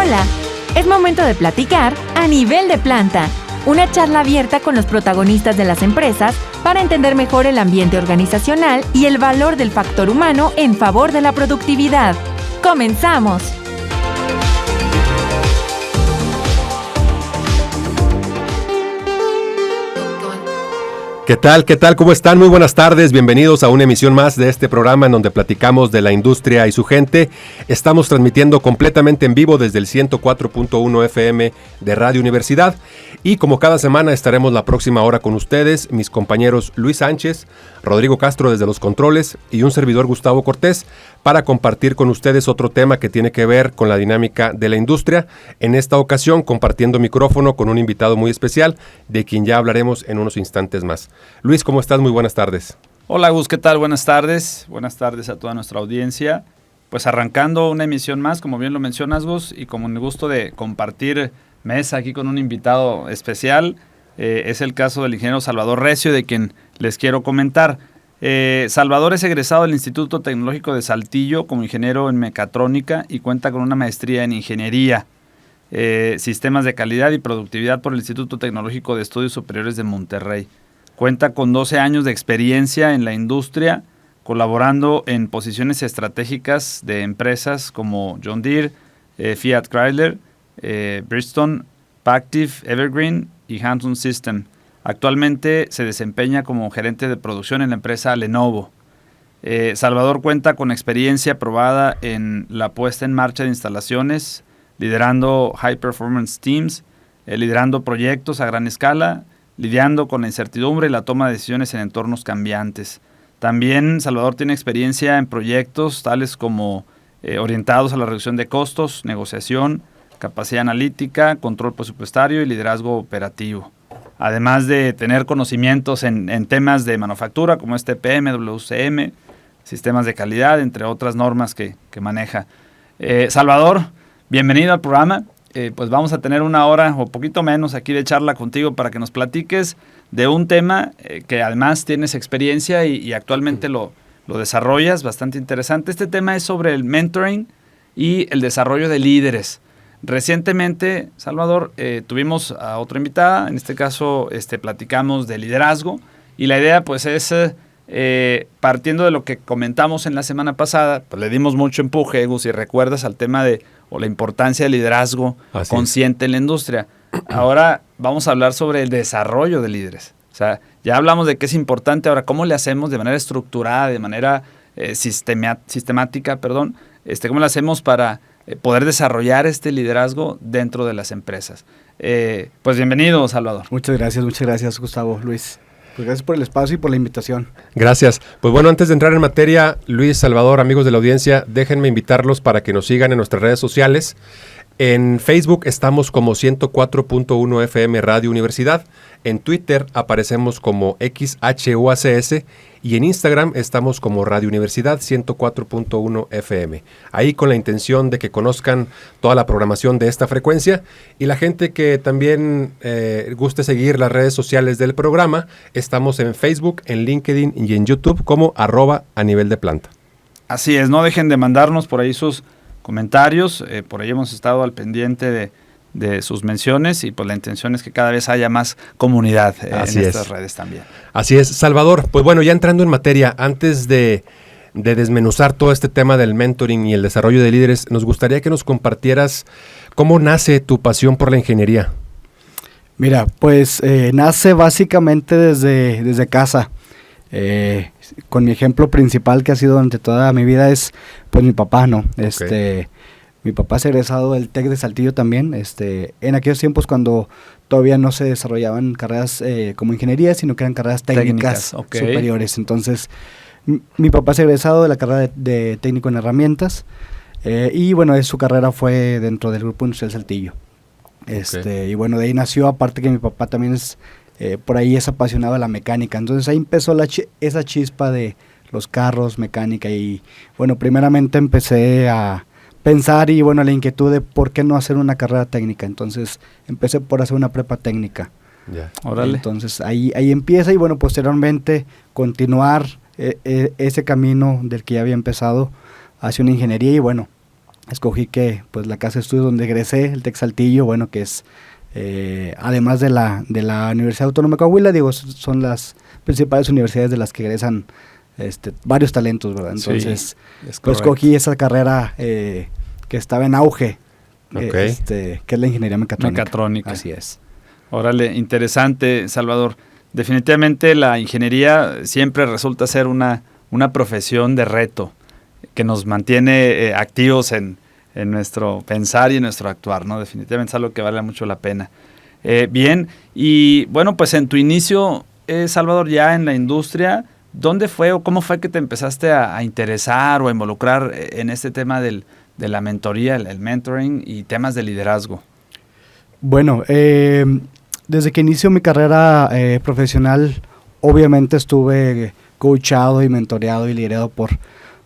Hola, es momento de platicar a nivel de planta, una charla abierta con los protagonistas de las empresas para entender mejor el ambiente organizacional y el valor del factor humano en favor de la productividad. ¡Comenzamos! ¿Qué tal? ¿Qué tal? ¿Cómo están? Muy buenas tardes. Bienvenidos a una emisión más de este programa en donde platicamos de la industria y su gente. Estamos transmitiendo completamente en vivo desde el 104.1 FM de Radio Universidad. Y como cada semana estaremos la próxima hora con ustedes, mis compañeros Luis Sánchez, Rodrigo Castro desde los controles y un servidor Gustavo Cortés para compartir con ustedes otro tema que tiene que ver con la dinámica de la industria. En esta ocasión compartiendo micrófono con un invitado muy especial de quien ya hablaremos en unos instantes más. Luis, ¿cómo estás? Muy buenas tardes. Hola Gus, ¿qué tal? Buenas tardes. Buenas tardes a toda nuestra audiencia. Pues arrancando una emisión más, como bien lo mencionas Gus, y con el gusto de compartir mesa aquí con un invitado especial. Es el caso del ingeniero Salvador Recio, de quien les quiero comentar. Salvador es egresado del Instituto Tecnológico de Saltillo como ingeniero en mecatrónica y cuenta con una maestría en ingeniería, sistemas de calidad y productividad por el Instituto Tecnológico de Estudios Superiores de Monterrey. Cuenta con 12 años de experiencia en la industria, colaborando en posiciones estratégicas de empresas como John Deere, Fiat Chrysler, Bridgestone, Pactiv, Evergreen y Hanson System. Actualmente se desempeña como gerente de producción en la empresa Lenovo. Salvador cuenta con experiencia probada en la puesta en marcha de instalaciones, liderando high performance teams, liderando proyectos a gran escala, lidiando con la incertidumbre y la toma de decisiones en entornos cambiantes. También Salvador tiene experiencia en proyectos tales como orientados a la reducción de costos, negociación, capacidad analítica, control presupuestario y liderazgo operativo. Además de tener conocimientos en temas de manufactura como TPM, WCM, sistemas de calidad, entre otras normas que maneja. Salvador, bienvenido al programa. Pues vamos a tener una hora o poquito menos aquí de charla contigo para que nos platiques de un tema que además tienes experiencia y actualmente lo desarrollas, bastante interesante. Este tema es sobre el mentoring y el desarrollo de líderes. Recientemente, Salvador, tuvimos a otra invitada, en este caso platicamos de liderazgo y la idea pues es, partiendo de lo que comentamos en la semana pasada, pues le dimos mucho empuje, Gus, si recuerdas, al tema de la importancia del liderazgo consciente en la industria. Ahora vamos a hablar sobre el desarrollo de líderes. O sea, ya hablamos de que es importante, ahora cómo le hacemos de manera estructurada, de manera sistemática, cómo le hacemos para poder desarrollar este liderazgo dentro de las empresas. Pues bienvenido, Salvador. Muchas gracias, Gustavo, Luis. Pues gracias por el espacio y por la invitación. Gracias. Pues bueno, antes de entrar en materia, Luis, Salvador, amigos de la audiencia, déjenme invitarlos para que nos sigan en nuestras redes sociales. En Facebook estamos como 104.1 FM Radio Universidad. En Twitter aparecemos como XHUACS y en Instagram estamos como Radio Universidad 104.1 FM. Ahí con la intención de que conozcan toda la programación de esta frecuencia y la gente que también guste seguir las redes sociales del programa, estamos en Facebook, en LinkedIn y en YouTube como @aniveldeplanta. Así es, no dejen de mandarnos por ahí sus comentarios, por ahí hemos estado al pendiente de sus menciones y pues la intención es que cada vez haya más comunidad en estas redes también. Así es, Salvador. Pues bueno, ya entrando en materia, antes de desmenuzar todo este tema del mentoring y el desarrollo de líderes, nos gustaría que nos compartieras cómo nace tu pasión por la ingeniería. Mira, pues nace básicamente desde casa. Con mi ejemplo principal que ha sido durante toda mi vida es pues mi papá, ¿no? Mi papá es egresado del TEC de Saltillo también, en aquellos tiempos cuando todavía no se desarrollaban carreras como ingeniería, sino que eran carreras técnicas superiores. Entonces, mi papá es egresado de la carrera de técnico en herramientas y bueno, su carrera fue dentro del Grupo Industrial Saltillo. Y bueno, de ahí nació, aparte que mi papá también es, por ahí es apasionado de la mecánica. Entonces ahí empezó esa chispa de los carros, mecánica y bueno, primeramente empecé a pensar y bueno, la inquietud de por qué no hacer una carrera técnica. Entonces empecé por hacer una prepa técnica. Órale. Entonces ahí empieza y bueno, posteriormente continuar ese camino del que ya había empezado hacia una ingeniería y bueno, escogí que pues la casa de estudios donde egresé, el TEC Saltillo, bueno, que es además de la Universidad Autónoma de Coahuila, digo, son las principales universidades de las que egresan varios talentos, ¿verdad? Entonces, pues escogí esa carrera que estaba en auge, que es la ingeniería mecatrónica. Así es. Órale, interesante, Salvador. Definitivamente la ingeniería siempre resulta ser una profesión de reto que nos mantiene activos en nuestro pensar y en nuestro actuar, ¿no? Definitivamente es algo que vale mucho la pena. Bien, y bueno, pues en tu inicio, Salvador, ya en la industria, ¿dónde fue o cómo fue que te empezaste a interesar o a involucrar en este tema de la mentoría, el mentoring y temas de liderazgo? Bueno, desde que inicio mi carrera profesional, obviamente estuve coachado y mentoreado y liderado por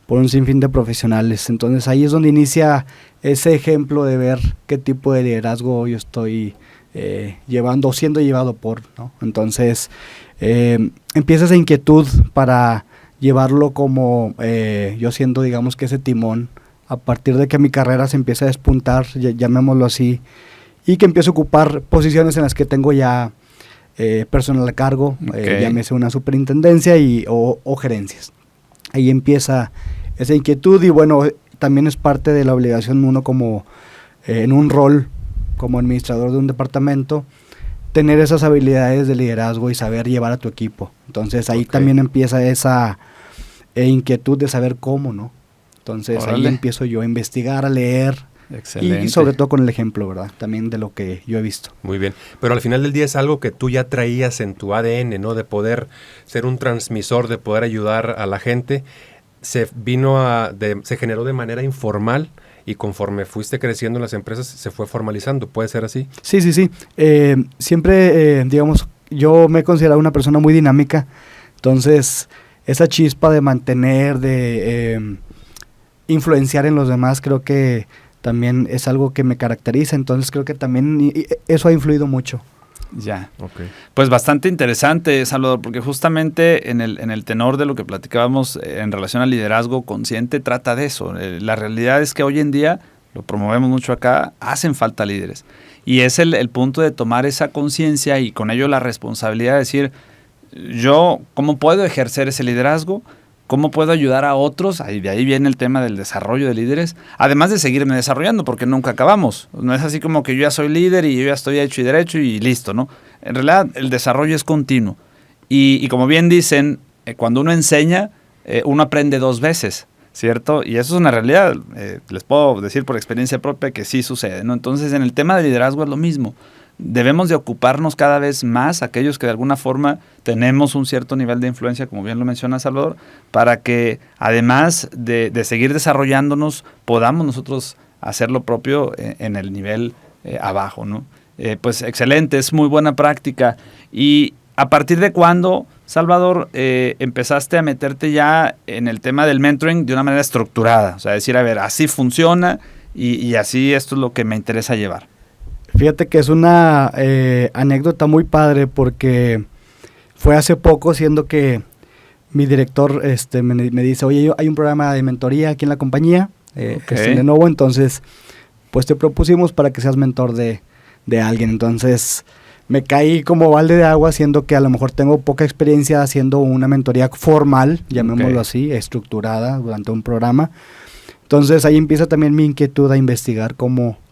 un sinfín de profesionales. Entonces ahí es donde inicia ese ejemplo de ver qué tipo de liderazgo yo estoy siendo llevado por, ¿no? Entonces empieza esa inquietud para llevarlo como yo siendo, digamos, que ese timón, a partir de que mi carrera se empieza a despuntar, llamémoslo así, y que empiezo a ocupar posiciones en las que tengo ya personal a cargo, llámese una superintendencia o gerencias. Ahí empieza esa inquietud y bueno, también es parte de la obligación uno como en un rol como administrador de un departamento, tener esas habilidades de liderazgo y saber llevar a tu equipo. Entonces ahí también empieza esa inquietud de saber cómo, ¿no? Entonces ahí empiezo yo a investigar, a leer. Excelente. Y sobre todo con el ejemplo, ¿verdad? También de lo que yo he visto. Muy bien. Pero al final del día es algo que tú ya traías en tu ADN, ¿no? De poder ser un transmisor, de poder ayudar a la gente. Se generó de manera informal y conforme fuiste creciendo en las empresas se fue formalizando. ¿Puede ser así? Sí. Siempre, digamos, yo me he considerado una persona muy dinámica. Entonces, esa chispa de mantener, de influenciar en los demás, creo que también es algo que me caracteriza, entonces creo que también eso ha influido mucho. Ya, pues bastante interesante, Salvador, porque justamente en el tenor de lo que platicábamos en relación al liderazgo consciente trata de eso. La realidad es que hoy en día, lo promovemos mucho acá, hacen falta líderes. Y es el punto de tomar esa conciencia y con ello la responsabilidad de decir, yo, ¿cómo puedo ejercer ese liderazgo? ¿Cómo puedo ayudar a otros? De ahí viene el tema del desarrollo de líderes, además de seguirme desarrollando, porque nunca acabamos. No es así como que yo ya soy líder y yo ya estoy hecho y derecho y listo, ¿no? En realidad, el desarrollo es continuo. Y como bien dicen, cuando uno enseña, uno aprende 2 veces, ¿cierto? Y eso es una realidad. Les puedo decir por experiencia propia que sí sucede, ¿no? Entonces, en el tema de liderazgo es lo mismo. Debemos de ocuparnos cada vez más aquellos que de alguna forma tenemos un cierto nivel de influencia, como bien lo menciona Salvador, para que además de seguir desarrollándonos, podamos nosotros hacer lo propio en el nivel abajo, ¿no? Pues excelente, es muy buena práctica. ¿Y a partir de cuándo, Salvador, empezaste a meterte ya en el tema del mentoring de una manera estructurada? O sea, decir, a ver, así funciona y así esto es lo que me interesa llevar. Fíjate que es una anécdota muy padre porque fue hace poco, siendo que mi director me dice, oye, hay un programa de mentoría aquí en la compañía, que es en Lenovo, entonces pues te propusimos para que seas mentor de alguien. Entonces me caí como balde de agua, siendo que a lo mejor tengo poca experiencia haciendo una mentoría formal, llamémoslo así, estructurada durante un programa. Entonces ahí empieza también mi inquietud a investigar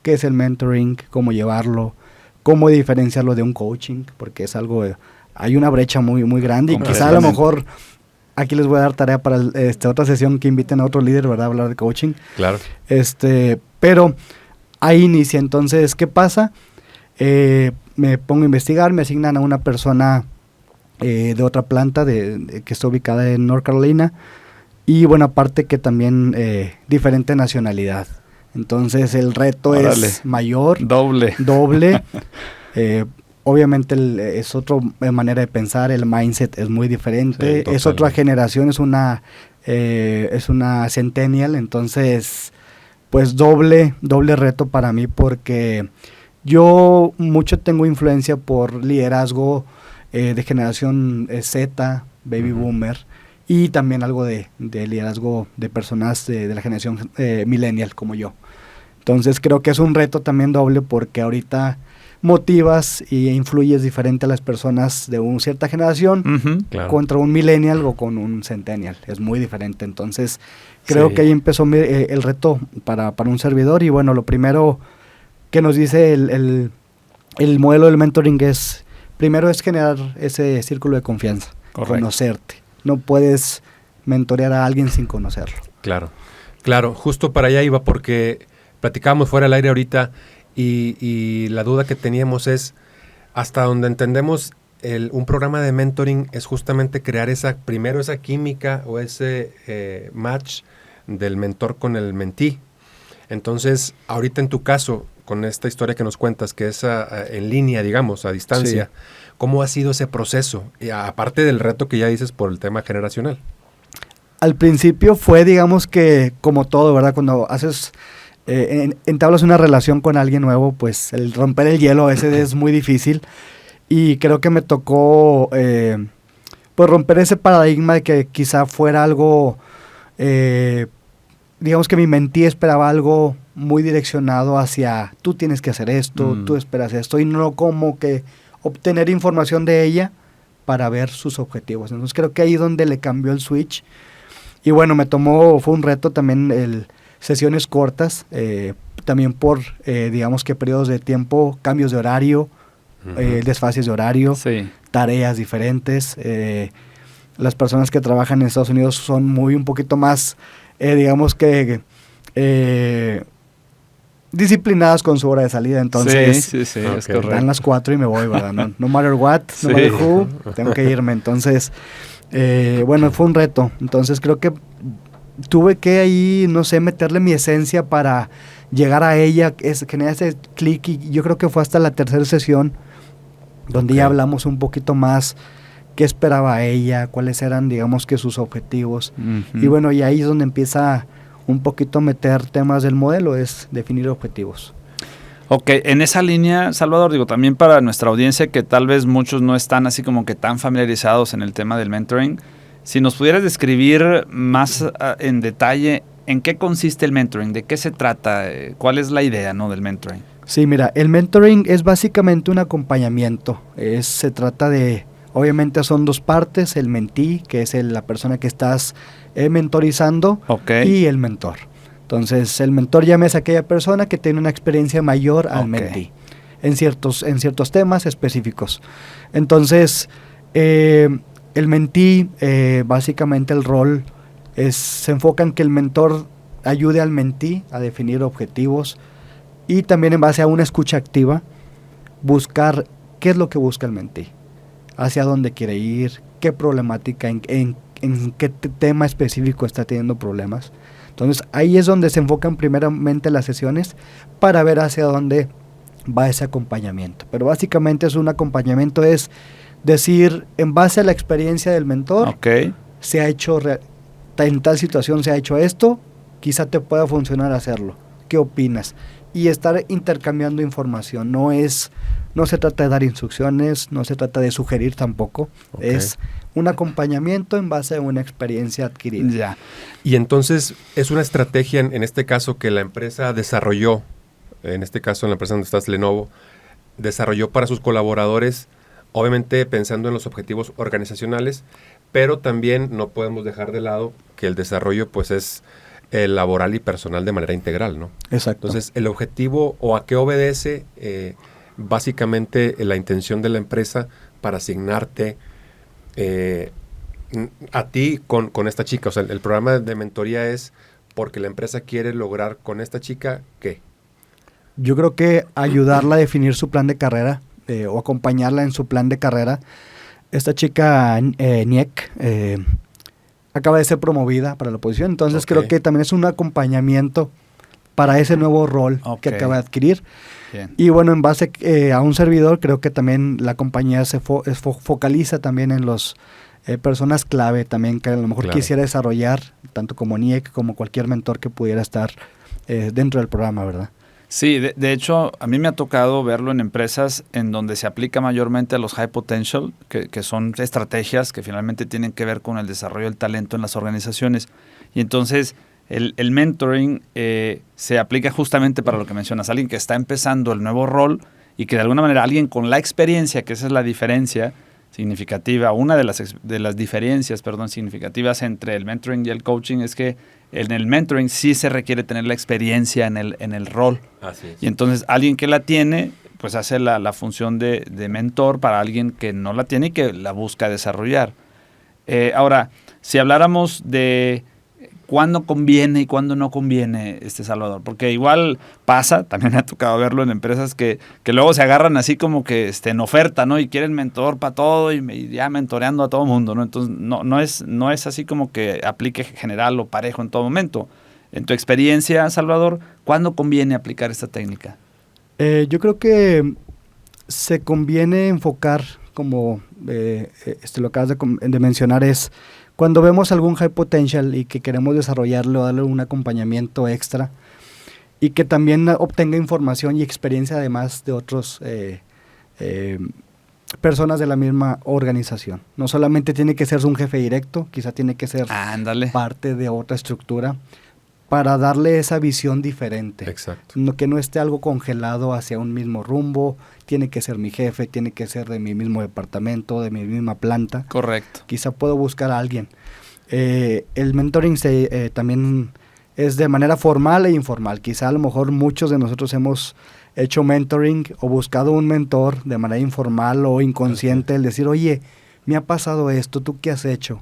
qué es el mentoring, cómo llevarlo, cómo diferenciarlo de un coaching, porque es algo, hay una brecha muy, muy grande y quizá a lo mejor aquí les voy a dar tarea para otra sesión que inviten a otro líder, ¿verdad? A hablar de coaching. Claro. Pero ahí inicia. Entonces, ¿qué pasa? Me pongo a investigar, me asignan a una persona de otra planta que está ubicada en North Carolina. Y bueno, aparte que también diferente nacionalidad. Entonces el reto es mayor. Doble. Obviamente es otra manera de pensar, el mindset es muy diferente. Sí, es otra generación, es una centennial. Entonces, pues doble reto para mí porque yo mucho tengo influencia por liderazgo de generación Z, baby boomer. Y también algo de liderazgo de personas de la generación millennial como yo. Entonces creo que es un reto también doble porque ahorita motivas e influyes diferente a las personas de una cierta generación Claro. contra un millennial o con un centennial. Es muy diferente. Entonces creo Sí. que ahí empezó el reto para un servidor. Y bueno, lo primero que nos dice el modelo del mentoring es, primero es generar ese círculo de confianza, Correcto. conocerte. No puedes mentorear a alguien sin conocerlo. Claro, claro, justo para allá iba porque platicábamos fuera del aire ahorita y la duda que teníamos es, hasta donde entendemos, un programa de mentoring es justamente crear primero esa química o ese match del mentor con el mentee. Entonces, ahorita en tu caso, con esta historia que nos cuentas, que es en línea, digamos, a distancia, Sí. ¿cómo ha sido ese proceso? Y aparte del reto que ya dices por el tema generacional. Al principio fue, digamos que como todo, ¿verdad? Cuando haces, entablas una relación con alguien nuevo, pues el romper el hielo a veces es muy difícil. Y creo que me tocó, pues romper ese paradigma de que quizá fuera algo, digamos que mi mentí esperaba algo muy direccionado hacia, tú tienes que hacer esto, tú esperas esto, y no como que obtener información de ella para ver sus objetivos. Entonces creo que ahí donde le cambió el switch. Y bueno, fue un reto también sesiones cortas, también por, digamos que periodos de tiempo, cambios de horario, desfases de horario, Sí. tareas diferentes. Las personas que trabajan en Estados Unidos son un poquito más, digamos que, disciplinadas con su hora de salida. Entonces, sí, es Ok. correcto. dan las 4 y me voy, ¿verdad? No matter what, Sí. no matter who, tengo que irme. Entonces, bueno, fue un reto. Entonces creo que tuve que ahí, no sé, meterle mi esencia para llegar a ella, generar ese clic, y yo creo que fue hasta la tercera sesión donde ya hablamos un poquito más qué esperaba ella, cuáles eran, digamos que sus objetivos. Ujú. Y bueno, y ahí es donde empieza un poquito a meter temas del modelo, es definir objetivos. Ok, en esa línea, Salvador, digo, también para nuestra audiencia que tal vez muchos no están así como que tan familiarizados en el tema del mentoring, si nos pudieras describir más en detalle en qué consiste el mentoring, de qué se trata, cuál es la idea, ¿no?, del mentoring. Sí, mira, el mentoring es básicamente un acompañamiento. Se trata de, obviamente son dos partes, el mentee, que es la persona que estás mentorizando, Ok. y el mentor. Entonces, el mentor es aquella persona que tiene una experiencia mayor al Ok. mentee en ciertos temas específicos. Entonces, el mentee, básicamente el rol se enfoca en que el mentor ayude al mentee a definir objetivos y también en base a una escucha activa, buscar qué es lo que busca el mentee, hacia dónde quiere ir, qué problemática, en qué tema específico está teniendo problemas. Entonces ahí es donde se enfocan primeramente las sesiones para ver hacia dónde va ese acompañamiento. Pero básicamente es un acompañamiento, es decir, en base a la experiencia del mentor, Ok. se ha hecho, en tal situación se ha hecho esto, quizá te pueda funcionar hacerlo. ¿Qué opinas? Y estar intercambiando información. No se trata de dar instrucciones, no se trata de sugerir tampoco. Ok. Es un acompañamiento en base a una experiencia adquirida. Ya. Y entonces es una estrategia, en este caso, que la empresa desarrolló, en este caso en la empresa donde estás, Lenovo, desarrolló para sus colaboradores, obviamente pensando en los objetivos organizacionales, pero también no podemos dejar de lado que el desarrollo pues es laboral y personal de manera integral, ¿no? Exacto. Entonces, el objetivo o a qué obedece básicamente la intención de la empresa para asignarte a ti con esta chica. O sea, el programa de mentoría es porque la empresa quiere lograr con esta chica, ¿qué? Yo creo que ayudarla a definir su plan de carrera o acompañarla en su plan de carrera. Esta chica, Niek, acaba de ser promovida para la posición, entonces Ok. creo que también es un acompañamiento para ese nuevo rol que Ok. acaba de adquirir. Bien. Y bueno, en base a un servidor, creo que también la compañía se focaliza también en los personas clave también que a lo mejor Claro. quisiera desarrollar, tanto como Niek como cualquier mentor que pudiera estar dentro del programa, ¿verdad? Sí, de hecho, a mí me ha tocado verlo en empresas en donde se aplica mayormente a los high potential, que son estrategias que finalmente tienen que ver con el desarrollo del talento en las organizaciones. Y entonces, el mentoring se aplica justamente para lo que mencionas, alguien que está empezando el nuevo rol y que de alguna manera alguien con la experiencia, que esa es la diferencia significativa, una de las diferencias, significativas entre el mentoring y el coaching es que en el mentoring sí se requiere tener la experiencia en el rol. Así es. Y entonces alguien que la tiene, pues hace la función de mentor para alguien que no la tiene y que la busca desarrollar. Ahora, si habláramos de cuándo conviene y cuándo no conviene, Salvador, porque igual pasa, también me ha tocado verlo en empresas que luego se agarran así como que en oferta, ¿no? Y quieren mentor para todo y ya mentoreando a todo mundo, ¿no? Entonces no es así como que aplique general o parejo en todo momento. En tu experiencia, Salvador, ¿cuándo conviene aplicar esta técnica? Yo creo que se conviene enfocar, como lo acabas de mencionar, es cuando vemos algún high potential y que queremos desarrollarlo, darle un acompañamiento extra y que también obtenga información y experiencia además de otros personas de la misma organización. No solamente tiene que ser un jefe directo, quizá tiene que ser parte de otra estructura para darle esa visión diferente. Exacto. Que no esté algo congelado hacia un mismo rumbo, tiene que ser mi jefe, tiene que ser de mi mismo departamento, de mi misma planta. Correcto. Quizá puedo buscar a alguien. El mentoring también es de manera formal e informal. Quizá a lo mejor muchos de nosotros hemos hecho mentoring o buscado un mentor de manera informal o inconsciente, el decir, oye, me ha pasado esto, ¿tú qué has hecho?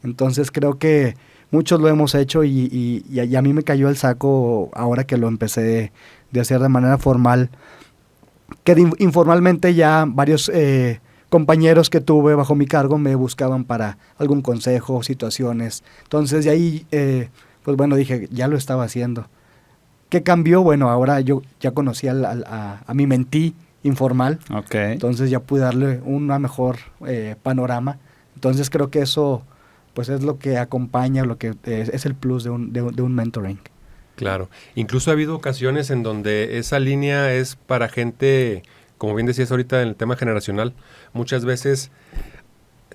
Entonces creo que muchos lo hemos hecho y a mí me cayó el saco ahora que lo empecé de hacer de manera formal, que informalmente ya varios compañeros que tuve bajo mi cargo me buscaban para algún consejo, situaciones. Entonces de ahí, pues bueno, dije, ya lo estaba haciendo. ¿Qué cambió? Bueno, ahora yo ya conocí a mi mentí informal, Okay. Entonces ya pude darle una mejor panorama. Entonces creo que eso pues es lo que acompaña, lo que es el plus de un mentoring. Claro. Incluso ha habido ocasiones en donde esa línea es para gente, como bien decías ahorita en el tema generacional, muchas veces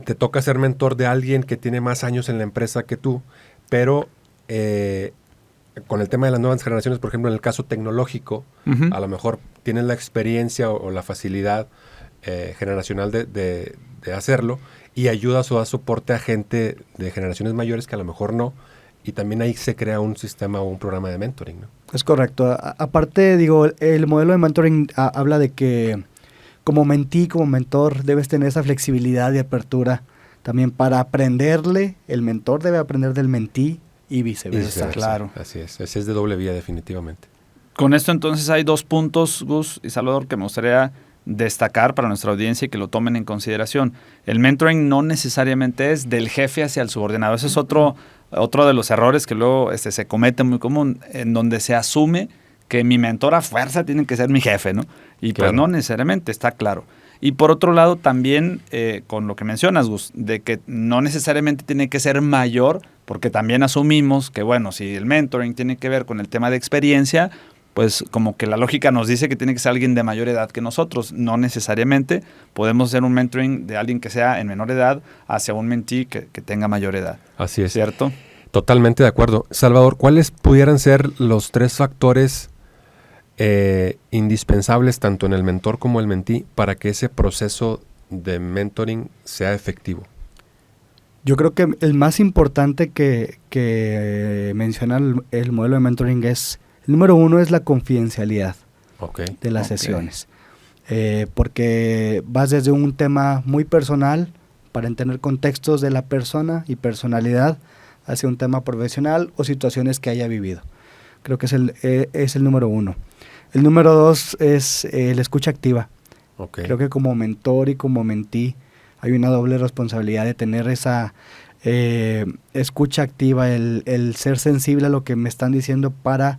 te toca ser mentor de alguien que tiene más años en la empresa que tú, pero con el tema de las nuevas generaciones, por ejemplo, en el caso tecnológico, a lo mejor tienes la experiencia o la facilidad generacional de hacerlo y ayudas o das soporte a gente de generaciones mayores que a lo mejor no, y también ahí se crea un sistema o un programa de mentoring, ¿no? Es correcto. Aparte, digo, el modelo de mentoring habla de que como mentí, como mentor, debes tener esa flexibilidad y apertura también para aprenderle. El mentor debe aprender del mentí y viceversa. Claro. Así es. Ese es de doble vía definitivamente. Con esto entonces hay 2 puntos, Gus y Salvador, que me gustaría destacar para nuestra audiencia y que lo tomen en consideración. El mentoring no necesariamente es del jefe hacia el subordinado. Ese es otro de los errores que luego se comete muy común, en donde se asume que mi mentor a fuerza tiene que ser mi jefe, ¿no? Y claro, pues no necesariamente, está claro. Y por otro lado también, con lo que mencionas, Gus, de que no necesariamente tiene que ser mayor, porque también asumimos que, bueno, si el mentoring tiene que ver con el tema de experiencia, pues como que la lógica nos dice que tiene que ser alguien de mayor edad que nosotros. No necesariamente. Podemos hacer un mentoring de alguien que sea en menor edad hacia un mentí que tenga mayor edad. Así es. ¿Cierto? Totalmente de acuerdo. Salvador, ¿cuáles pudieran ser los 3 factores indispensables tanto en el mentor como el mentí para que ese proceso de mentoring sea efectivo? Yo creo que el más importante que menciona el modelo de mentoring es, el número 1 es la confidencialidad de las sesiones. Porque vas desde un tema muy personal para entender contextos de la persona y personalidad hacia un tema profesional o situaciones que haya vivido. Creo que es el número 1. El número 2 es la escucha activa. Creo que como mentor y como mentí hay una doble responsabilidad de tener esa escucha activa, el ser sensible a lo que me están diciendo para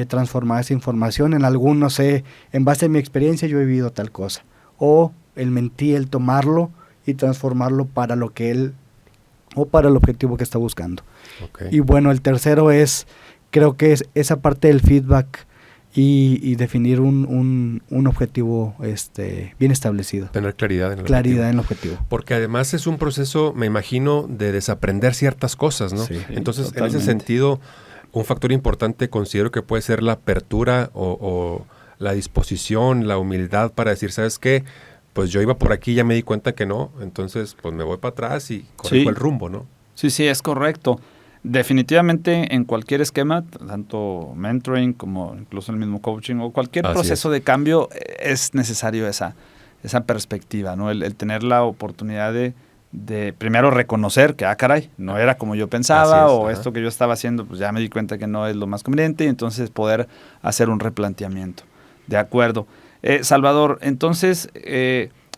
transformar esa información en algún, no sé, en base a mi experiencia yo he vivido tal cosa. O el mentí, el tomarlo y transformarlo para lo que él o para el objetivo que está buscando. Y bueno, el tercero es, creo que es esa parte del feedback y definir un objetivo bien establecido. Tener claridad en el objetivo. Porque además es un proceso, me imagino, de desaprender ciertas cosas, ¿no? Sí, entonces, totalmente. En ese sentido, un factor importante considero que puede ser la apertura o la disposición, la humildad para decir, ¿sabes qué? Pues yo iba por aquí y ya me di cuenta que no, entonces pues me voy para atrás y corrijo el rumbo, ¿no? Sí, es correcto. Definitivamente en cualquier esquema, tanto mentoring como incluso el mismo coaching o cualquier proceso de cambio, es necesario esa perspectiva, ¿no? El tener la oportunidad de primero reconocer que, caray, no era como yo pensaba, esto que yo estaba haciendo, pues ya me di cuenta que no es lo más conveniente, y entonces poder hacer un replanteamiento. De acuerdo. Salvador, entonces,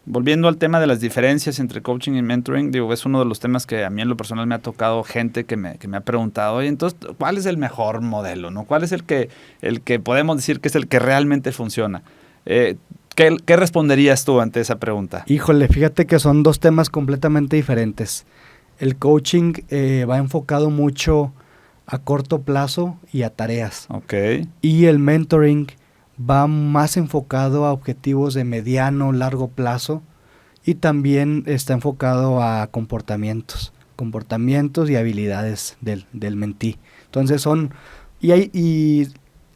volviendo al tema de las diferencias entre coaching y mentoring, digo, es uno de los temas que a mí en lo personal me ha tocado gente que me ha preguntado, oye, entonces, ¿cuál es el mejor modelo, no? ¿Cuál es el que podemos decir que es el que realmente funciona? ¿Qué responderías tú ante esa pregunta? Híjole, fíjate que son dos temas completamente diferentes. El coaching va enfocado mucho a corto plazo y a tareas. Okay. Y el mentoring va más enfocado a objetivos de mediano, largo plazo, y también está enfocado a comportamientos y habilidades del mentí. Entonces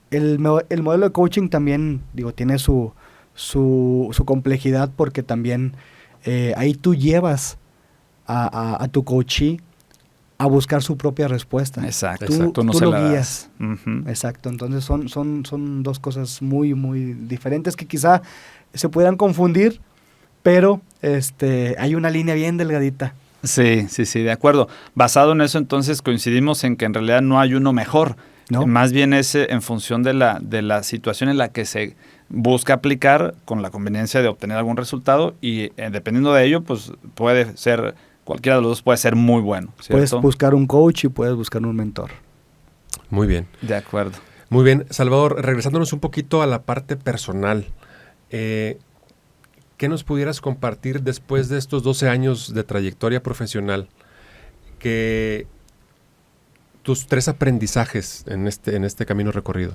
el modelo de coaching también, digo, tiene su complejidad, porque también ahí tú llevas a tu coachee a buscar su propia respuesta. Exacto. Tú No lo guías. Uh-huh. Exacto. Entonces son dos cosas muy, muy diferentes que quizá se puedan confundir, pero hay una línea bien delgadita. Sí, de acuerdo. Basado en eso, entonces coincidimos en que en realidad no hay uno mejor. ¿No? Más bien es en función de la situación en la que se busca aplicar, con la conveniencia de obtener algún resultado, y dependiendo de ello, pues puede ser, cualquiera de los dos puede ser muy bueno, ¿cierto? Puedes buscar un coach y puedes buscar un mentor. Muy bien. De acuerdo. Muy bien. Salvador, regresándonos un poquito a la parte personal, ¿qué nos pudieras compartir después de estos 12 años de trayectoria profesional? Que tus 3 aprendizajes en este camino recorrido.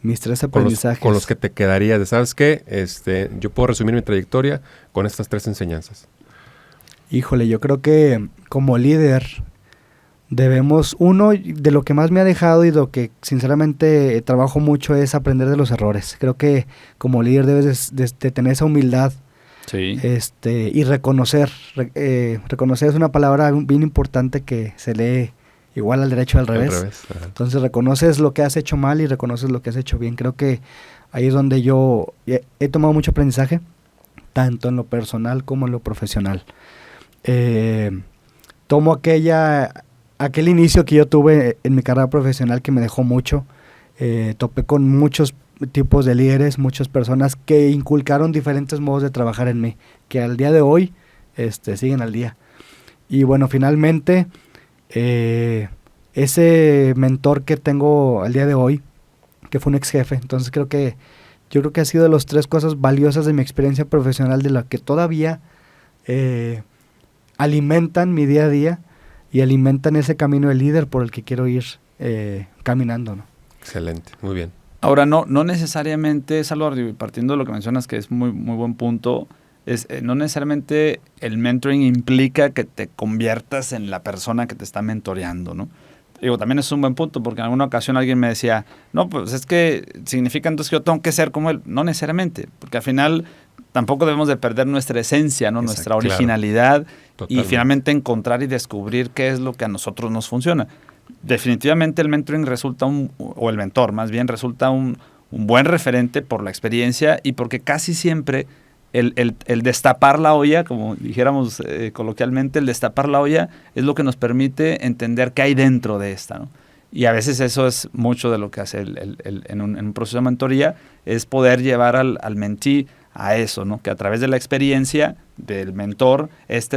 Mis 3 aprendizajes. Con los que te quedarías. ¿Sabes qué? Yo puedo resumir mi trayectoria con estas 3 enseñanzas. Híjole, yo creo que como líder debemos, uno, de lo que más me ha dejado y lo que sinceramente trabajo mucho, es aprender de los errores. Creo que como líder debes de tener esa humildad. Sí. Y reconocer. Reconocer es una palabra bien importante que se lee igual al derecho al revés. Entonces reconoces lo que has hecho mal y reconoces lo que has hecho bien. Creo que ahí es donde yo he tomado mucho aprendizaje, tanto en lo personal como en lo profesional. Tomo aquel inicio que yo tuve en mi carrera profesional, que me dejó mucho. Topé con muchos tipos de líderes, muchas personas que inculcaron diferentes modos de trabajar en mí, que al día de hoy siguen al día. Y bueno, finalmente, ese mentor que tengo al día de hoy, que fue un ex jefe, entonces yo creo que ha sido de las 3 cosas valiosas de mi experiencia profesional, de la que todavía alimentan mi día a día y alimentan ese camino de líder por el que quiero ir caminando, ¿no? Excelente, muy bien. Ahora, no necesariamente, Salvador, partiendo de lo que mencionas, que es muy, muy buen punto, no necesariamente el mentoring implica que te conviertas en la persona que te está mentoreando, ¿no? Digo, también es un buen punto, porque en alguna ocasión alguien me decía, no, pues es que significa entonces que yo tengo que ser como él. No necesariamente, porque al final tampoco debemos de perder nuestra esencia, ¿no? Nuestra originalidad, y finalmente encontrar y descubrir qué es lo que a nosotros nos funciona. Definitivamente el mentoring resulta o el mentor más bien resulta un buen referente por la experiencia, y porque casi siempre el destapar la olla, como dijéramos coloquialmente, el destapar la olla es lo que nos permite entender qué hay dentro de esta, ¿no? Y a veces eso es mucho de lo que hace en un proceso de mentoría, es poder llevar al mentí a eso, ¿no? Que a través de la experiencia del mentor,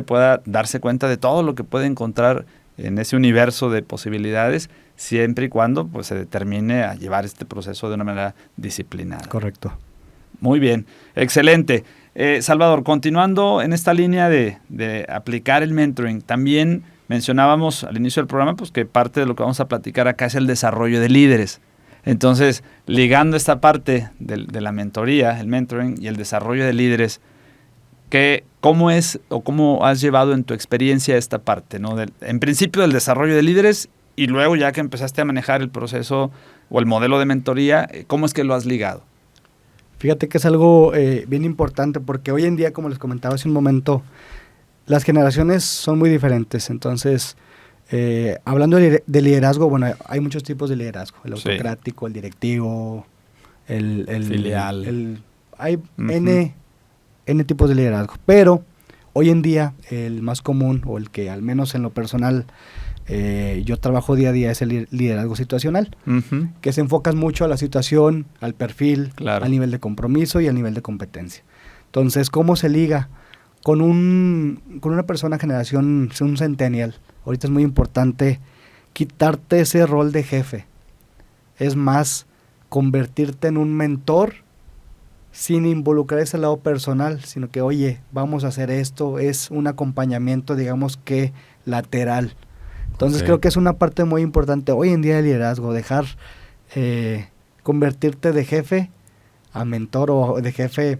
pueda darse cuenta de todo lo que puede encontrar en ese universo de posibilidades, siempre y cuando pues se determine a llevar este proceso de una manera disciplinada. Correcto. Muy bien, excelente. Salvador, continuando en esta línea de aplicar el mentoring, también mencionábamos al inicio del programa pues que parte de lo que vamos a platicar acá es el desarrollo de líderes. Entonces, ligando esta parte de la mentoría, el mentoring y el desarrollo de líderes, ¿cómo es o cómo has llevado en tu experiencia esta parte, ¿no? En principio del desarrollo de líderes Y luego ya que empezaste a manejar el proceso o el modelo de mentoría, ¿cómo es que lo has ligado? Fíjate que es algo bien importante porque hoy en día, como les comentaba hace un momento, las generaciones son muy diferentes. Entonces, hablando de liderazgo, bueno, hay muchos tipos de liderazgo. El autocrático, el directivo, el filial. Hay N tipos de liderazgo. Pero hoy en día, el más común, o el que al menos en lo personal yo trabajo día a día, es el liderazgo situacional, que se enfoca mucho a la situación, al perfil, al nivel de compromiso y al nivel de competencia. Entonces, ¿cómo se liga con una persona generación, un centennial? Ahorita es muy importante quitarte ese rol de jefe. Es más, convertirte en un mentor sin involucrar ese lado personal, sino que, oye, vamos a hacer esto, es un acompañamiento, digamos que lateral. Entonces creo que es una parte muy importante hoy en día del liderazgo, dejar convertirte de jefe a mentor o de jefe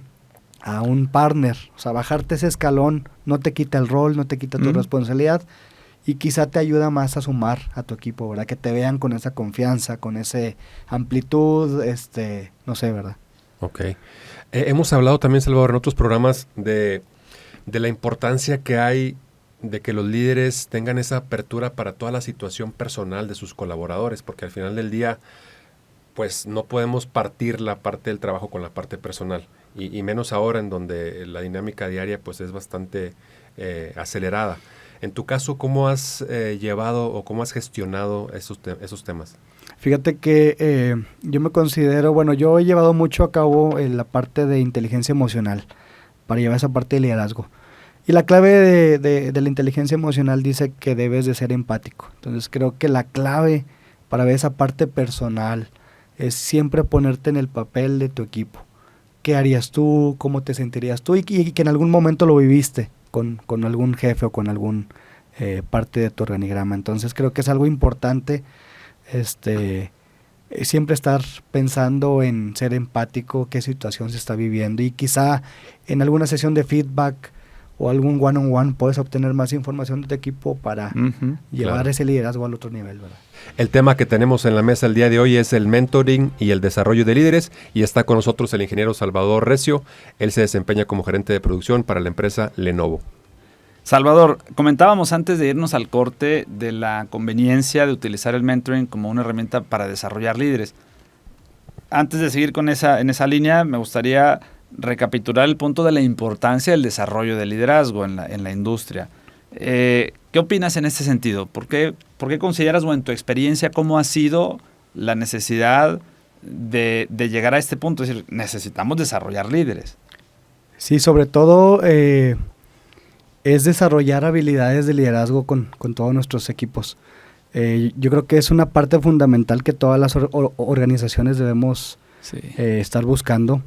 a un partner. O sea, bajarte ese escalón no te quita el rol, no te quita tu responsabilidad y quizá te ayuda más a sumar a tu equipo, ¿verdad? Que te vean con esa confianza, con esa amplitud, no sé, ¿verdad? Ok. Hemos hablado también, Salvador, en otros programas de la importancia que hay de que los líderes tengan esa apertura para toda la situación personal de sus colaboradores, porque al final del día, pues no podemos partir la parte del trabajo con la parte personal, y menos ahora en donde la dinámica diaria pues es bastante acelerada. En tu caso, ¿cómo has llevado o cómo has gestionado esos temas? Fíjate que yo me considero, bueno, yo he llevado mucho a cabo la parte de inteligencia emocional para llevar esa parte de liderazgo. Y la clave de la inteligencia emocional dice que debes de ser empático. Entonces creo que la clave para ver esa parte personal es siempre ponerte en el papel de tu equipo. ¿Qué harías tú? ¿Cómo te sentirías tú? Y que en algún momento lo viviste con algún jefe o con algún parte de tu organigrama. Entonces creo que es algo importante siempre estar pensando en ser empático, qué situación se está viviendo, y quizá en alguna sesión de feedback o algún one-on-one puedes obtener más información de tu equipo para llevar ese liderazgo al otro nivel, ¿verdad? El tema que tenemos en la mesa el día de hoy es el mentoring y el desarrollo de líderes, y está con nosotros el ingeniero Salvador Recio. Él se desempeña como gerente de producción para la empresa Lenovo. Salvador, comentábamos antes de irnos al corte de la conveniencia de utilizar el mentoring como una herramienta para desarrollar líderes. Antes de seguir en esa línea, me gustaría recapitular el punto de la importancia del desarrollo del liderazgo en la industria. ¿Qué opinas en este sentido? ¿Por qué consideras, o en tu experiencia, cómo ha sido la necesidad de llegar a este punto? Es decir, necesitamos desarrollar líderes. Sí, sobre todo es desarrollar habilidades de liderazgo con todos nuestros equipos. Yo creo que es una parte fundamental que todas las organizaciones debemos estar buscando,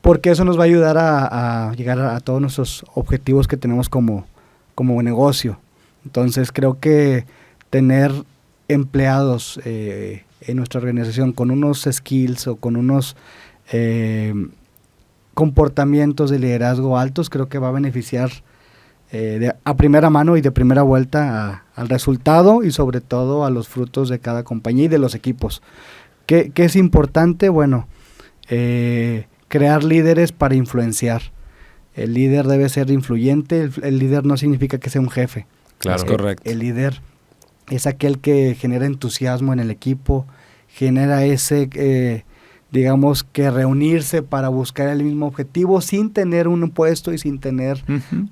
porque eso nos va a ayudar a llegar a todos nuestros objetivos que tenemos como negocio. Entonces creo que tener empleados en nuestra organización con unos skills o con unos comportamientos de liderazgo altos, creo que va a beneficiar a primera mano y de primera vuelta al resultado y sobre todo a los frutos de cada compañía y de los equipos. ¿Qué es importante? Bueno, crear líderes para influenciar. El líder debe ser influyente. El líder no significa que sea un jefe. Claro, correcto. El líder es aquel que genera entusiasmo en el equipo, genera ese, digamos, que reunirse para buscar el mismo objetivo sin tener un puesto y sin tener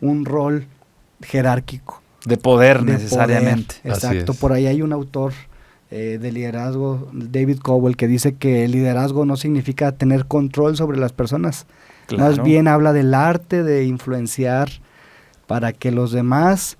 un rol jerárquico. De poder necesariamente. Exacto. Por ahí hay un autor de liderazgo, David Cowell, que dice que el liderazgo no significa tener control sobre las personas. Claro. Más bien habla del arte de influenciar para que los demás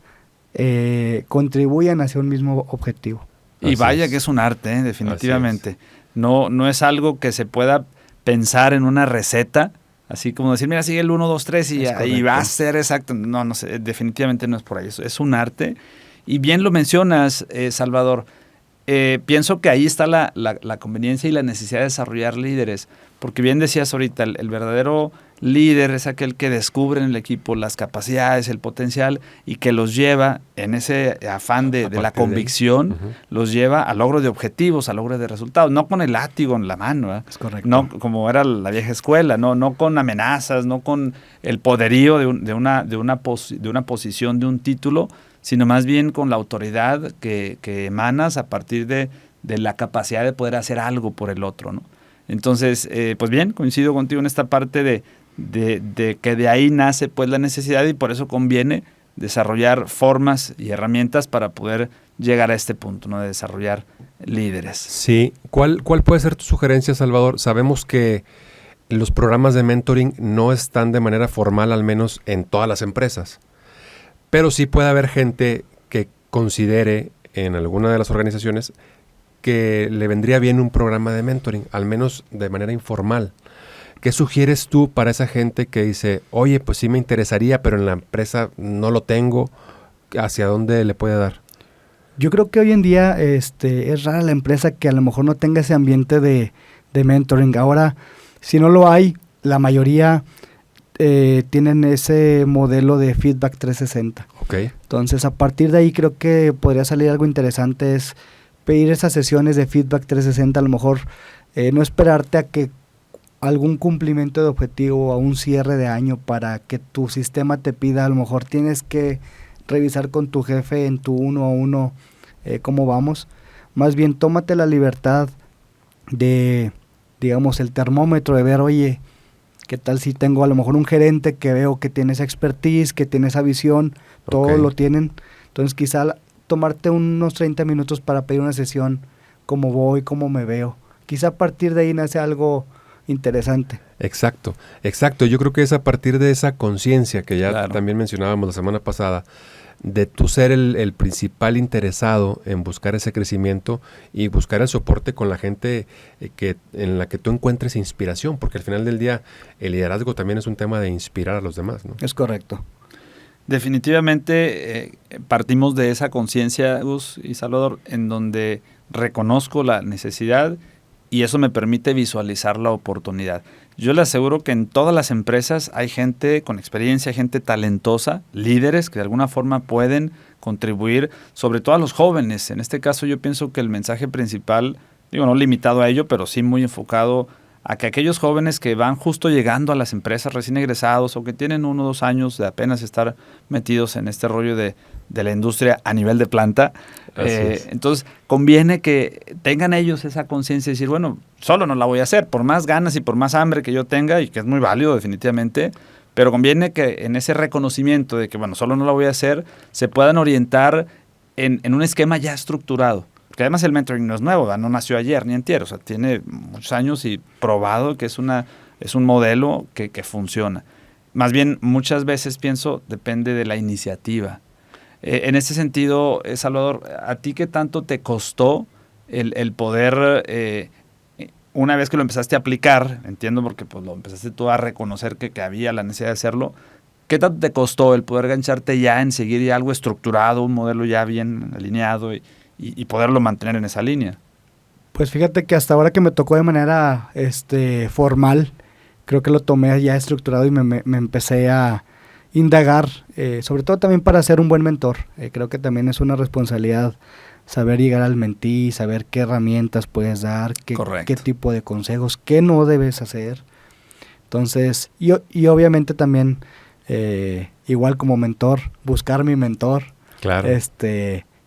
contribuyan hacia un mismo objetivo. Y vaya que es un arte, definitivamente. No es algo que se pueda pensar en una receta, así como decir, mira, sigue el 1, 2, 3 y va a ser exacto. No sé, definitivamente no es por ahí. Es un arte. Y bien lo mencionas, Salvador. pienso que ahí está la conveniencia y la necesidad de desarrollar líderes, porque bien decías ahorita, el verdadero líder es aquel que descubre en el equipo las capacidades, el potencial y que los lleva en ese afán de la convicción, los lleva al logro de objetivos, al logro de resultados, no con el látigo en la mano, ¿eh? Es correcto. No como era la vieja escuela, no con amenazas, no con el poderío de una posición, de un título, sino más bien con la autoridad que emanas a partir de la capacidad de poder hacer algo por el otro, ¿no? Entonces, pues bien, coincido contigo en esta parte de que de ahí nace pues la necesidad y por eso conviene desarrollar formas y herramientas para poder llegar a este punto, ¿no? De desarrollar líderes. Sí. ¿Cuál puede ser tu sugerencia, Salvador? Sabemos que los programas de mentoring no están de manera formal, al menos en todas las empresas. Pero sí puede haber gente que considere en alguna de las organizaciones que le vendría bien un programa de mentoring, al menos de manera informal. ¿Qué sugieres tú para esa gente que dice, oye, pues sí me interesaría, pero en la empresa no lo tengo? ¿Hacia dónde le puede dar? Yo creo que hoy en día es rara la empresa que a lo mejor no tenga ese ambiente de mentoring. Ahora, si no lo hay, la mayoría tienen ese modelo de feedback 360. Okay. Entonces, a partir de ahí creo que podría salir algo interesante, es pedir esas sesiones de feedback 360, a lo mejor no esperarte a que algún cumplimiento de objetivo o a un cierre de año para que tu sistema te pida, a lo mejor tienes que revisar con tu jefe en tu 1 a 1 cómo vamos. Más bien tómate la libertad de, digamos, el termómetro de ver, oye, ¿qué tal si tengo a lo mejor un gerente que veo que tiene esa expertise, que tiene esa visión, todos lo tienen? Entonces quizá tomarte unos 30 minutos para pedir una sesión, cómo voy, cómo me veo. Quizá a partir de ahí nace algo interesante. Exacto. Yo creo que es a partir de esa conciencia que ya también mencionábamos la semana pasada, de tú ser el principal interesado en buscar ese crecimiento y buscar el soporte con la gente en la que tú encuentres inspiración, porque al final del día el liderazgo también es un tema de inspirar a los demás, ¿no? Es correcto. Definitivamente partimos de esa conciencia, Gus y Salvador, en donde reconozco la necesidad y eso me permite visualizar la oportunidad. Yo le aseguro que en todas las empresas hay gente con experiencia, gente talentosa, líderes que de alguna forma pueden contribuir, sobre todo a los jóvenes. En este caso yo pienso que el mensaje principal, digo, no limitado a ello, pero sí muy enfocado a que aquellos jóvenes que van justo llegando a las empresas recién egresados o que tienen 1 o 2 años de apenas estar metidos en este rollo de la industria a nivel de planta, entonces conviene que tengan ellos esa conciencia y decir, bueno, solo no la voy a hacer, por más ganas y por más hambre que yo tenga, y que es muy válido definitivamente, pero conviene que en ese reconocimiento de que, bueno, solo no la voy a hacer, se puedan orientar en un esquema ya estructurado. Porque además el mentoring no es nuevo, ¿verdad? No nació ayer ni antier, o sea, tiene muchos años y probado que es un modelo que funciona. Más bien, muchas veces pienso, depende de la iniciativa. En ese sentido, Salvador, ¿a ti qué tanto te costó el poder, una vez que lo empezaste a aplicar, entiendo porque pues lo empezaste tú a reconocer que había la necesidad de hacerlo, ¿qué tanto te costó el poder gancharte ya en seguir ya algo estructurado, un modelo ya bien alineado y poderlo mantener en esa línea? Pues fíjate que hasta ahora que me tocó de manera formal, creo que lo tomé ya estructurado y me empecé a indagar, sobre todo también para ser un buen mentor. Creo que también es una responsabilidad saber llegar al mentí, saber qué herramientas puedes dar, qué tipo de consejos, qué no debes hacer. Entonces, y obviamente también, igual como mentor, buscar mi mentor, claro,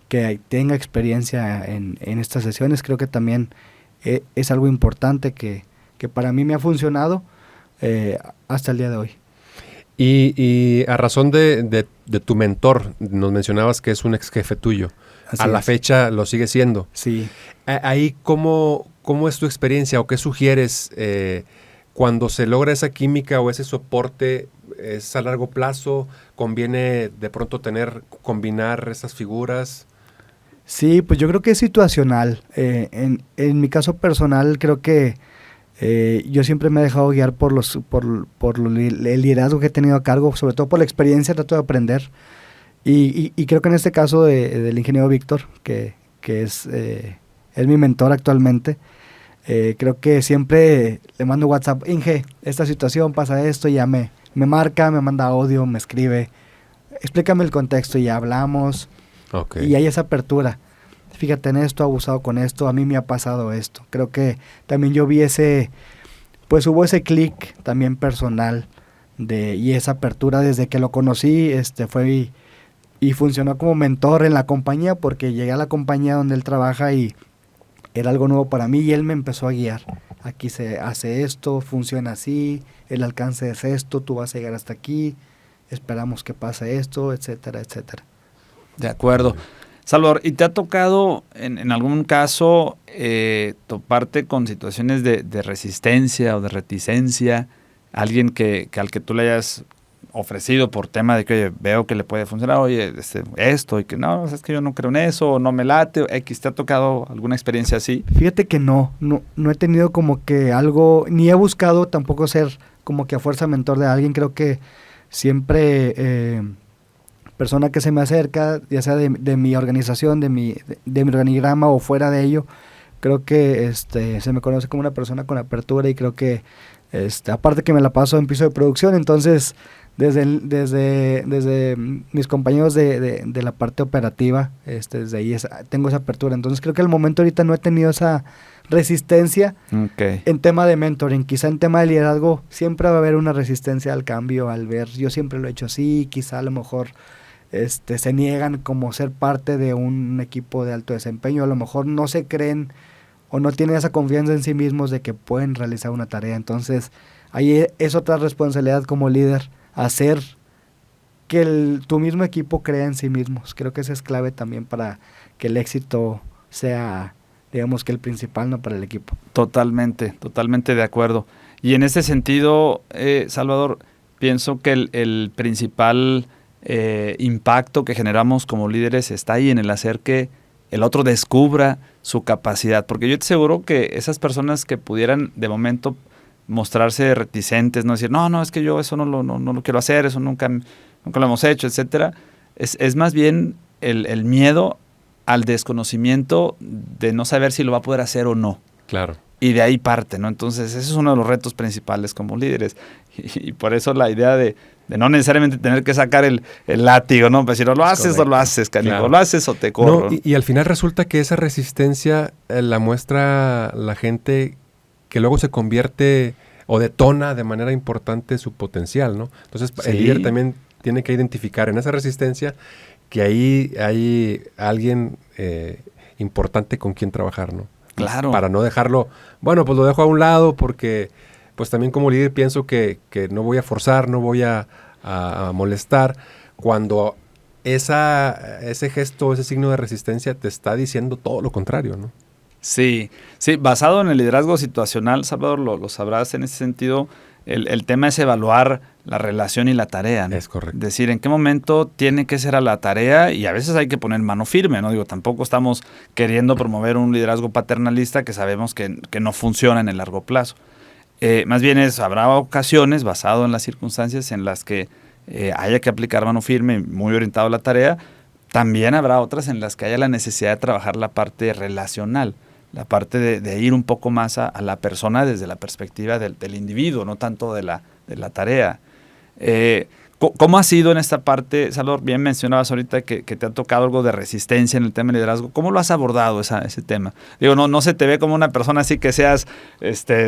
que tenga experiencia en estas sesiones. Creo que también es algo importante que para mí me ha funcionado hasta el día de hoy. Y a razón de tu mentor, nos mencionabas que es un ex jefe tuyo. Así a la fecha lo sigue siendo. Sí. Ahí, ¿cómo es tu experiencia o qué sugieres cuando se logra esa química o ese soporte? ¿Es a largo plazo? ¿Conviene de pronto combinar esas figuras? Sí, pues yo creo que es situacional. En mi caso personal, creo que yo siempre me he dejado guiar por el liderazgo que he tenido a cargo, sobre todo por la experiencia, trato de aprender. Y creo que en este caso del ingeniero Víctor, que es es mi mentor actualmente. Creo que siempre le mando WhatsApp, Inge, esta situación pasa esto, y ya me marca, me manda audio, me escribe, explícame el contexto y ya hablamos. Okay. Y hay esa apertura. Fíjate en esto, ha abusado con esto, a mí me ha pasado esto. Creo que también yo vi hubo ese clic también personal y esa apertura desde que lo conocí, fue y funcionó como mentor en la compañía, porque llegué a la compañía donde él trabaja y era algo nuevo para mí y él me empezó a guiar. Aquí se hace esto, funciona así, el alcance es esto, tú vas a llegar hasta aquí, esperamos que pase esto, etcétera, etcétera. De acuerdo. Salvador, ¿y te ha tocado en algún caso toparte con situaciones de resistencia o de reticencia? Alguien al que tú le hayas ofrecido por tema de que, oye, veo que le puede funcionar, oye, esto, y que no, es que yo no creo en eso, o no me late, o X, ¿te ha tocado alguna experiencia así? Fíjate que no he tenido como que algo, ni he buscado tampoco ser como que a fuerza mentor de alguien. Creo que siempre persona que se me acerca, ya sea de mi organización, de mi organigrama o fuera de ello, creo que se me conoce como una persona con apertura, y creo que aparte que me la paso en piso de producción, entonces desde mis compañeros de la parte operativa, desde ahí tengo esa apertura. Entonces creo que al momento ahorita no he tenido esa resistencia. Okay. En tema de mentoring. Quizá en tema de liderazgo siempre va a haber una resistencia al cambio, al ver, yo siempre lo he hecho así, quizá a lo mejor se niegan como ser parte de un equipo de alto desempeño, a lo mejor no se creen o no tienen esa confianza en sí mismos de que pueden realizar una tarea. Entonces ahí es otra responsabilidad como líder, hacer que tu mismo equipo crea en sí mismos. Creo que eso es clave también para que el éxito sea, digamos, que el principal, no para el equipo. Totalmente de acuerdo. Y en ese sentido, Salvador, pienso que el principal impacto que generamos como líderes está ahí en el hacer que el otro descubra su capacidad. Porque yo te aseguro que esas personas que pudieran de momento mostrarse reticentes, no decir, no, es que yo eso no lo quiero hacer, eso nunca lo hemos hecho, etcétera, es más bien el miedo al desconocimiento de no saber si lo va a poder hacer o no. Claro. Y de ahí parte, ¿no? Entonces, ese es uno de los retos principales como líderes. Y por eso la idea de no necesariamente tener que sacar el látigo, ¿no? Pues si no lo haces, o lo haces, canijo, claro. Lo haces o te corro. No, y al final resulta que esa resistencia la muestra la gente que luego se convierte o detona de manera importante su potencial, ¿no? Entonces, sí. El líder también tiene que identificar en esa resistencia que ahí hay alguien importante con quien trabajar, ¿no? Claro. Para no dejarlo, bueno, pues lo dejo a un lado porque pues también como líder pienso que no voy a forzar, no voy a molestar, cuando ese gesto, ese signo de resistencia te está diciendo todo lo contrario, ¿no? Sí, basado en el liderazgo situacional, Salvador, lo sabrás en ese sentido, el tema es evaluar la relación y la tarea, ¿no? Es correcto. Decir, en qué momento tiene que ser a la tarea, y a veces hay que poner mano firme, ¿no? Digo, tampoco estamos queriendo promover un liderazgo paternalista que sabemos que no funciona en el largo plazo. Más bien habrá ocasiones, basado en las circunstancias en las que haya que aplicar mano firme, muy orientado a la tarea. También habrá otras en las que haya la necesidad de trabajar la parte relacional, la parte de ir un poco más a la persona desde la perspectiva del individuo, no tanto de la tarea. ¿Cómo ha sido en esta parte, Salvador? Bien mencionabas ahorita que te ha tocado algo de resistencia en el tema de liderazgo. ¿Cómo lo has abordado ese tema? Digo, no se te ve como una persona así que seas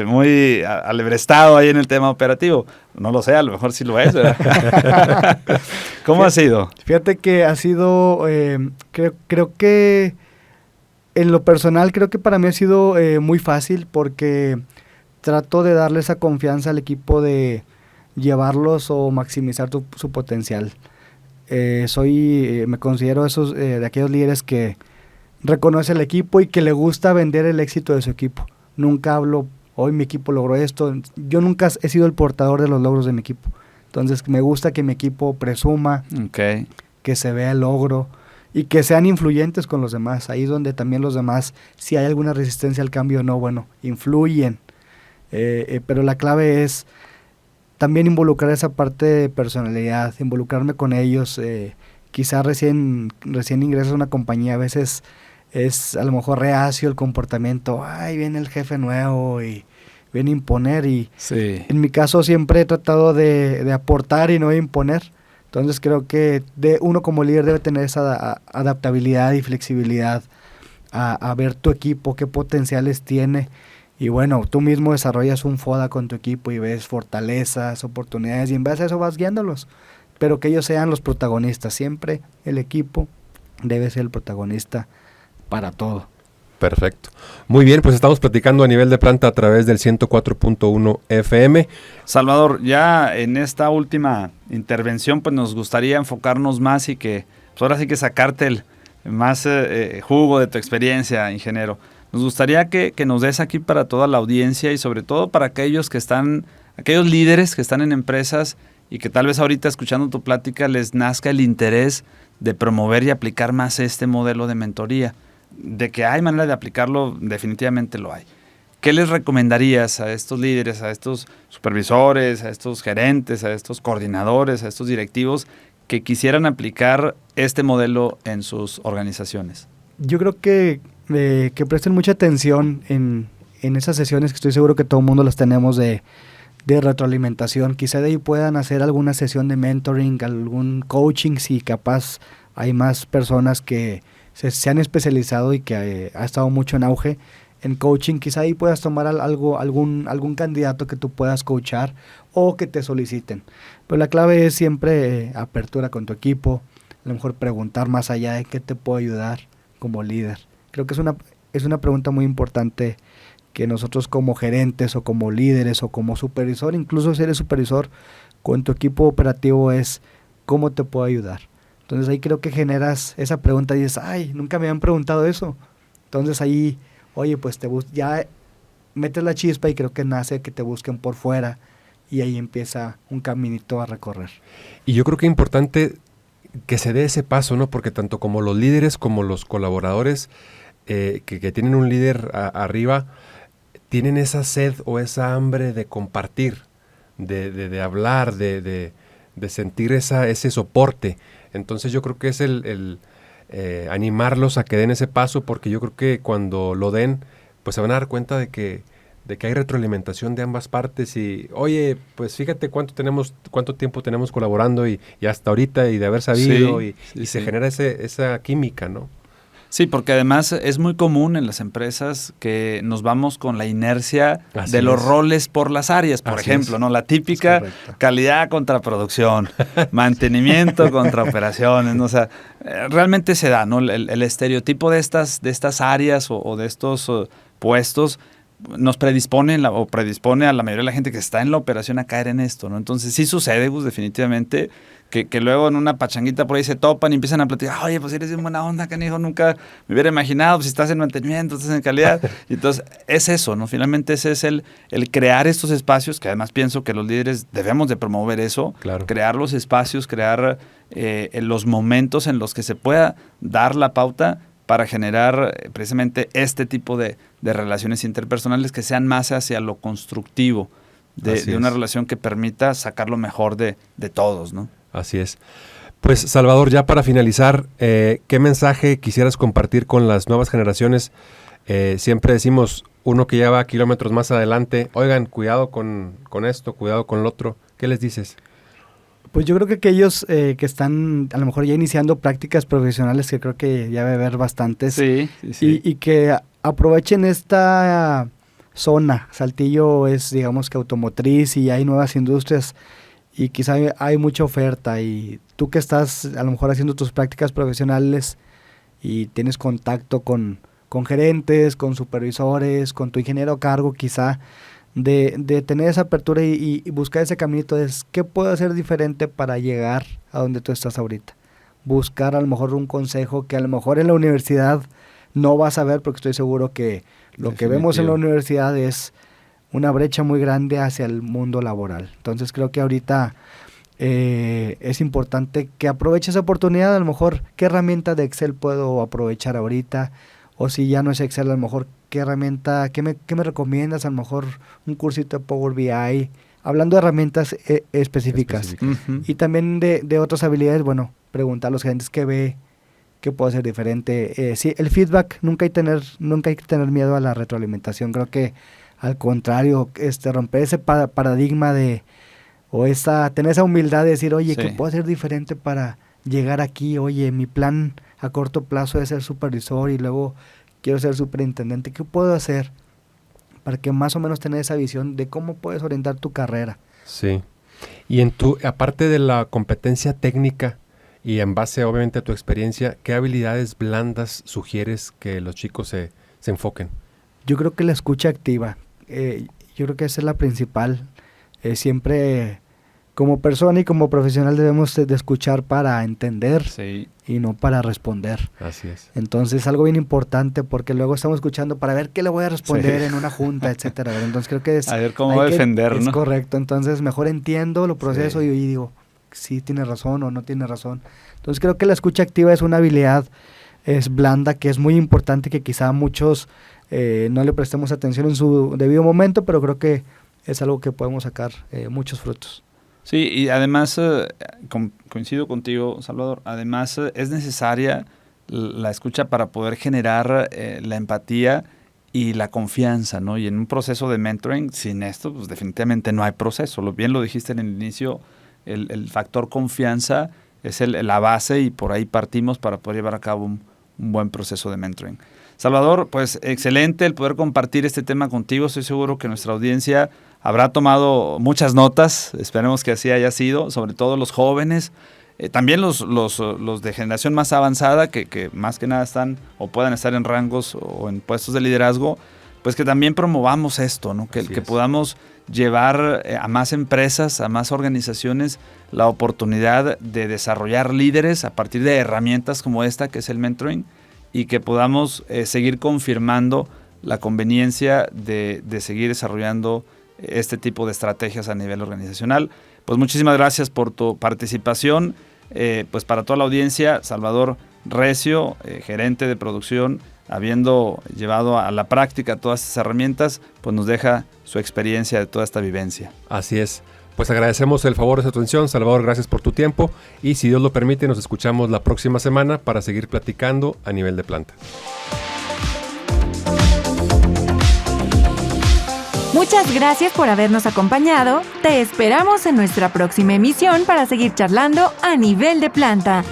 muy alebrestado ahí en el tema operativo. No lo sé, a lo mejor sí lo es, ¿verdad? ¿Cómo ha sido? Fíjate que ha sido, creo que en lo personal, creo que para mí ha sido muy fácil, porque trato de darle esa confianza al equipo de llevarlos o maximizar su potencial. Me considero de aquellos líderes que reconoce el equipo y que le gusta vender el éxito de su equipo. Nunca hablo, hoy mi equipo logró esto. Yo nunca he sido el portador de los logros de mi equipo. Entonces me gusta que mi equipo presuma, okay, que se vea el logro y que sean influyentes con los demás. Ahí es donde también los demás, si hay alguna resistencia al cambio o no, bueno, influyen. Pero la clave es también involucrar esa parte de personalidad, involucrarme con ellos. Quizá recién ingresas a una compañía, a veces es a lo mejor reacio el comportamiento, ay, viene el jefe nuevo y viene a imponer, y Sí. en mi caso siempre he tratado de aportar y no de imponer. Entonces creo que uno como líder debe tener esa adaptabilidad y flexibilidad a ver tu equipo, qué potenciales tiene. Y bueno, tú mismo desarrollas un FODA con tu equipo y ves fortalezas, oportunidades, y en base a eso vas guiándolos. Pero que ellos sean los protagonistas. Siempre el equipo debe ser el protagonista para todo. Perfecto. Muy bien, pues estamos platicando a nivel de planta a través del 104.1 FM. Salvador, ya en esta última intervención pues nos gustaría enfocarnos más y que pues ahora sí que sacarte el más jugo de tu experiencia, ingeniero. Nos gustaría que nos des aquí para toda la audiencia y sobre todo para aquellos líderes que están en empresas y que tal vez ahorita escuchando tu plática les nazca el interés de promover y aplicar más este modelo de mentoría. De que hay manera de aplicarlo, definitivamente lo hay. ¿Qué les recomendarías a estos líderes, a estos supervisores, a estos gerentes, a estos coordinadores, a estos directivos que quisieran aplicar este modelo en sus organizaciones? Yo creo que presten mucha atención en esas sesiones que estoy seguro que todo el mundo las tenemos de retroalimentación. Quizá de ahí puedan hacer alguna sesión de mentoring, algún coaching, si capaz hay más personas que se han especializado y que ha estado mucho en auge en coaching. Quizá ahí puedas tomar algún candidato que tú puedas coachar o que te soliciten. Pero la clave es siempre apertura con tu equipo, a lo mejor preguntar más allá de qué te puedo ayudar como líder. Creo que es una pregunta muy importante que nosotros como gerentes o como líderes o como supervisor, incluso si eres supervisor con tu equipo operativo, es ¿cómo te puedo ayudar? Entonces ahí creo que generas esa pregunta y dices, ay, nunca me habían preguntado eso. Entonces ahí, oye, pues ya metes la chispa y creo que nace que te busquen por fuera y ahí empieza un caminito a recorrer. Y yo creo que es importante que se dé ese paso, ¿no? Porque tanto como los líderes como los colaboradores que tienen un líder arriba, tienen esa sed o esa hambre de compartir, de hablar, de sentir ese soporte. Entonces yo creo que es el animarlos a que den ese paso, porque yo creo que cuando lo den, pues se van a dar cuenta de que hay retroalimentación de ambas partes y, oye, pues fíjate cuánto tiempo tenemos colaborando y hasta ahorita y de haber sabido y se genera esa química, ¿no? Sí, porque además es muy común en las empresas que nos vamos con la inercia de los roles por las áreas, por ejemplo, ¿no? La típica calidad contra producción, mantenimiento contra operaciones, ¿no? O sea, realmente se da, ¿no? El estereotipo de estas áreas o de estos puestos nos predispone a la mayoría de la gente que está en la operación a caer en esto, ¿no? Entonces sí sucede, Gus, definitivamente, que luego en una pachanguita por ahí se topan y empiezan a platicar, oye, pues eres de buena onda, canijo, nunca me hubiera imaginado, pues si estás en mantenimiento, estás en calidad. Y entonces es eso, ¿no? Finalmente ese es el crear estos espacios, que además pienso que los líderes debemos de promover eso, claro. Crear los espacios, crear los momentos en los que se pueda dar la pauta para generar precisamente este tipo de relaciones interpersonales que sean más hacia lo constructivo de una relación que permita sacar lo mejor de todos, ¿no? Así es. Pues Salvador, ya para finalizar, ¿qué mensaje quisieras compartir con las nuevas generaciones? Siempre decimos, uno que ya va kilómetros más adelante, oigan, cuidado con esto, cuidado con lo otro. ¿Qué les dices? Pues yo creo que aquellos que están a lo mejor ya iniciando prácticas profesionales, que creo que ya debe haber bastantes, y que aprovechen esta zona. Saltillo es, digamos, que automotriz y hay nuevas industrias y quizá hay mucha oferta, y tú que estás a lo mejor haciendo tus prácticas profesionales y tienes contacto con gerentes, con supervisores, con tu ingeniero a cargo, quizá de tener esa apertura y buscar ese caminito de qué puedo hacer diferente para llegar a donde tú estás ahorita. Buscar a lo mejor un consejo que a lo mejor en la universidad no vas a ver, porque estoy seguro que lo que vemos en la universidad es una brecha muy grande hacia el mundo laboral. Entonces creo que ahorita es importante que aproveche esa oportunidad. A lo mejor qué herramienta de Excel puedo aprovechar ahorita, o si ya no es Excel, a lo mejor qué herramienta, qué me recomiendas, a lo mejor un cursito de Power BI, hablando de herramientas específicas. Uh-huh. Y también de otras habilidades, bueno, preguntar a los gerentes qué ve ¿Qué puedo hacer diferente? Sí, el feedback, nunca hay que tener miedo a la retroalimentación. Creo que al contrario, romper ese paradigma tener esa humildad de decir, oye, ¿qué puedo hacer diferente para llegar aquí? Oye, mi plan a corto plazo es ser supervisor y luego quiero ser superintendente. ¿Qué puedo hacer para que más o menos tener esa visión de cómo puedes orientar tu carrera? Sí. Y aparte de la competencia técnica y en base obviamente a tu experiencia, ¿qué habilidades blandas sugieres que los chicos se enfoquen? Yo creo que la escucha activa. Yo creo que esa es la principal. Siempre como persona y como profesional debemos de escuchar para entender y no para responder. Así es. Entonces algo bien importante porque luego estamos escuchando para ver qué le voy a responder en una junta, etcétera. Entonces creo que a ver cómo defender, ¿no? Es correcto. Entonces mejor entiendo, lo proceso y digo si tiene razón o no tiene razón. Entonces creo que la escucha activa es una habilidad blanda que es muy importante, que quizá muchos no le prestemos atención en su debido momento, pero creo que es algo que podemos sacar muchos frutos. Sí, y además, coincido contigo, Salvador, además es necesaria la escucha para poder generar la empatía y la confianza, ¿no? Y en un proceso de mentoring, sin esto, pues definitivamente no hay proceso. Bien lo dijiste en el inicio, el factor confianza es la base y por ahí partimos para poder llevar a cabo un buen proceso de mentoring. Salvador, pues excelente el poder compartir este tema contigo. Estoy seguro que nuestra audiencia habrá tomado muchas notas, esperemos que así haya sido, sobre todo los jóvenes, también los de generación más avanzada, que más que nada están o puedan estar en rangos o en puestos de liderazgo, pues que también promovamos esto, ¿no? Que podamos llevar a más empresas, a más organizaciones, la oportunidad de desarrollar líderes a partir de herramientas como esta, que es el mentoring, y que podamos seguir confirmando la conveniencia de seguir desarrollando este tipo de estrategias a nivel organizacional. Pues muchísimas gracias por tu participación. Pues para toda la audiencia, Salvador Recio, gerente de producción, habiendo llevado a la práctica todas estas herramientas, pues nos deja su experiencia de toda esta vivencia. Así es. Pues agradecemos el favor de su atención, Salvador, gracias por tu tiempo y si Dios lo permite nos escuchamos la próxima semana para seguir platicando a nivel de planta. Muchas gracias por habernos acompañado. Te esperamos en nuestra próxima emisión para seguir charlando a nivel de planta.